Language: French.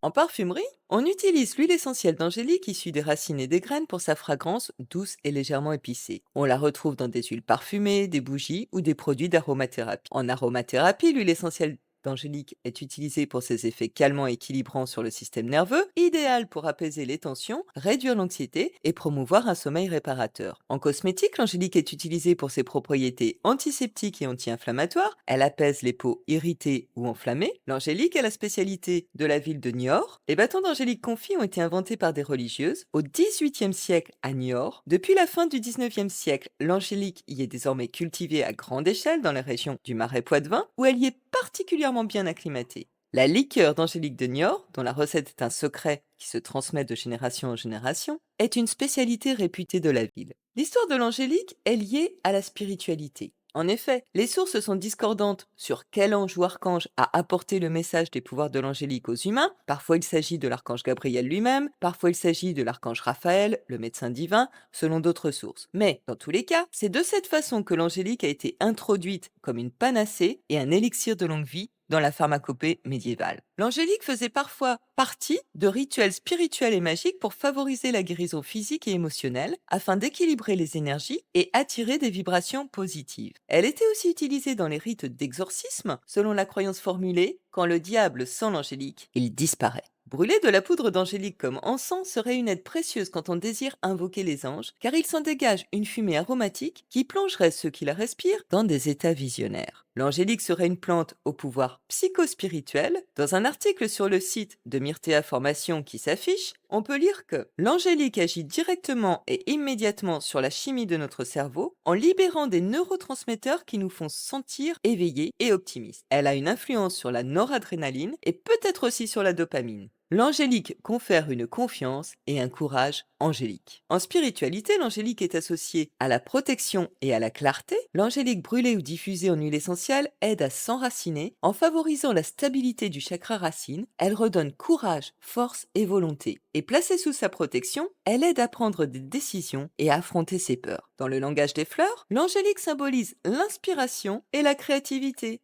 En parfumerie, on utilise l'huile essentielle d'angélique issue des racines et des graines pour sa fragrance douce et légèrement épicée. On la retrouve dans des huiles parfumées, des bougies ou des produits d'aromathérapie. En aromathérapie, l'huile essentielle d'angélique est utilisée pour ses effets calmants et équilibrants sur le système nerveux, idéal pour apaiser les tensions, réduire l'anxiété et promouvoir un sommeil réparateur. En cosmétique, l'angélique est utilisée pour ses propriétés antiseptiques et anti-inflammatoires. Elle apaise les peaux irritées ou enflammées. L'angélique est la spécialité de la ville de Niort. Les bâtons d'angélique confits ont été inventés par des religieuses au XVIIIe siècle à Niort. Depuis la fin du XIXe siècle, l'angélique y est désormais cultivée à grande échelle dans les régions du Marais poitevin, où elle y est particulièrement bien acclimatée. La liqueur d'angélique de Niort, dont la recette est un secret qui se transmet de génération en génération, est une spécialité réputée de la ville. L'histoire de l'angélique est liée à la spiritualité. En effet, les sources sont discordantes sur quel ange ou archange a apporté le message des pouvoirs de l'angélique aux humains. Parfois il s'agit de l'archange Gabriel lui-même, parfois il s'agit de l'archange Raphaël, le médecin divin, selon d'autres sources. Mais, dans tous les cas, c'est de cette façon que l'angélique a été introduite comme une panacée et un élixir de longue vie dans la pharmacopée médiévale. L'angélique faisait parfois partie de rituels spirituels et magiques pour favoriser la guérison physique et émotionnelle, afin d'équilibrer les énergies et attirer des vibrations positives. Elle était aussi utilisée dans les rites d'exorcisme, selon la croyance formulée, quand le diable sent l'angélique, il disparaît. Brûler de la poudre d'angélique comme encens serait une aide précieuse quand on désire invoquer les anges, car il s'en dégage une fumée aromatique qui plongerait ceux qui la respirent dans des états visionnaires. L'angélique serait une plante au pouvoir psychospirituel. Dans un article sur le site de Myrtea Formation qui s'affiche, on peut lire que l'angélique agit directement et immédiatement sur la chimie de notre cerveau en libérant des neurotransmetteurs qui nous font sentir éveillés et optimistes. Elle a une influence sur la noradrénaline et peut-être aussi sur la dopamine. L'angélique confère une confiance et un courage angélique. En spiritualité, l'angélique est associée à la protection et à la clarté. L'angélique brûlée ou diffusée en huile essentielle aide à s'enraciner. En favorisant la stabilité du chakra racine, elle redonne courage, force et volonté. Et placée sous sa protection, elle aide à prendre des décisions et à affronter ses peurs. Dans le langage des fleurs, l'angélique symbolise l'inspiration et la créativité.